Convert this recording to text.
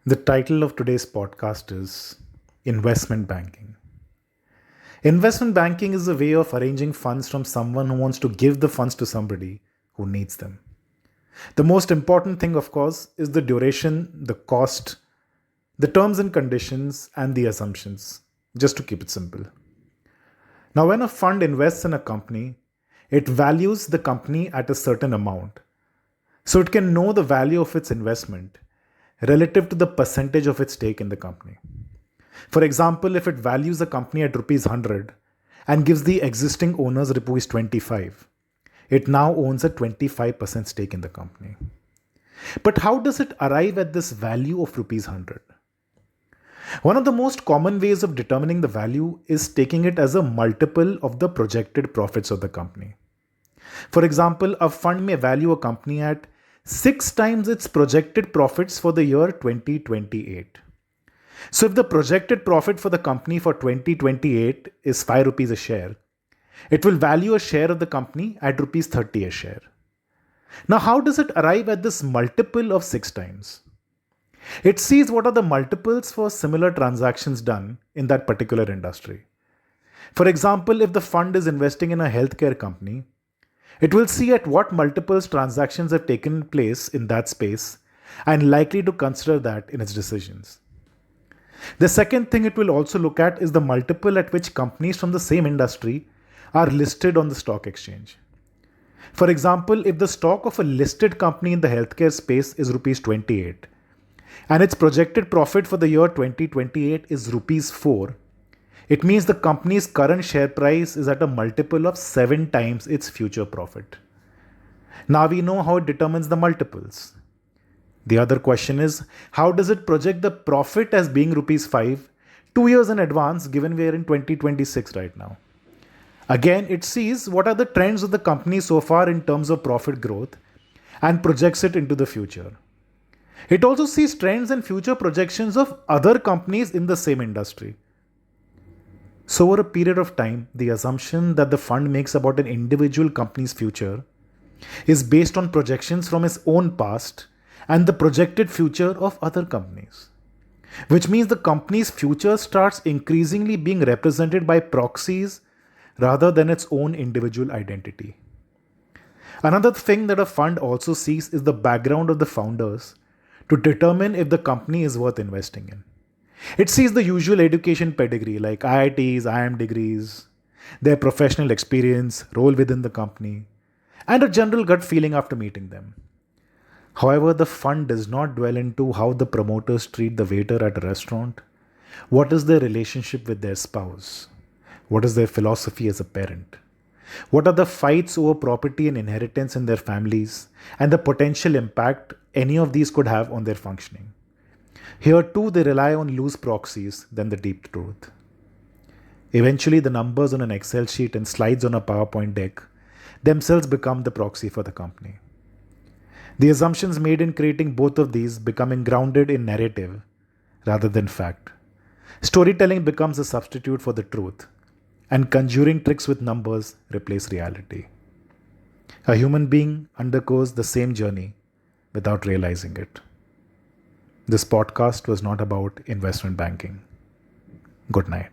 The title of today's podcast is Investment Banking. Investment banking is a way of arranging funds from someone who wants to give the funds to somebody who needs them. The most important thing, of course, is the duration, the cost, the terms and conditions, and the assumptions, just to keep it simple. Now, when a fund invests in a company, it values the company at a certain amount. So it can know the value of its investment relative to the percentage of its stake in the company. For example, if it values a company at rupees 100 and gives the existing owners rupees 25, it now owns a 25% stake in the company. But how does it arrive at this value of rupees 100? One of the most common ways of determining the value is taking it as a multiple of the projected profits of the company. For example, a fund may value a company at 6 times its projected profits for the year 2028. So if the projected profit for the company for 2028 is 5 rupees a share, it will value a share of the company at rupees 30 a share. Now, how does it arrive at this multiple of 6 times? It sees what are the multiples for similar transactions done in that particular industry. For example, if the fund is investing in a healthcare company, it will see at what multiples transactions have taken place in that space and likely to consider that in its decisions. The second thing it will also look at is the multiple at which companies from the same industry are listed on the stock exchange. For example, if the stock of a listed company in the healthcare space is rupees 28 and its projected profit for the year 2028 is rupees 4, it means the company's current share price is at a multiple of 7 times its future profit. Now we know how it determines the multiples. The other question is, how does it project the profit as being rupees 5 2 years in advance, given we are in 2026 right now? Again, it sees what are the trends of the company so far in terms of profit growth and projects it into the future. It also sees trends and future projections of other companies in the same industry. So over a period of time, the assumption that the fund makes about an individual company's future is based on projections from its own past and the projected future of other companies, which means the company's future starts increasingly being represented by proxies rather than its own individual identity. Another thing that a fund also sees is the background of the founders to determine if the company is worth investing in. It sees the usual education pedigree like IITs, IIM degrees, their professional experience, role within the company, and a general gut feeling after meeting them. However, the fund does not dwell into how the promoters treat the waiter at a restaurant, what is their relationship with their spouse, what is their philosophy as a parent, what are the fights over property and inheritance in their families, and the potential impact any of these could have on their functioning. Here too, they rely on loose proxies than the deep truth. Eventually, the numbers on an Excel sheet and slides on a PowerPoint deck themselves become the proxy for the company. The assumptions made in creating both of these becoming grounded in narrative rather than fact. Storytelling becomes a substitute for the truth, and conjuring tricks with numbers replace reality. A human being undergoes the same journey without realizing it. This podcast was not about investment banking. Good night.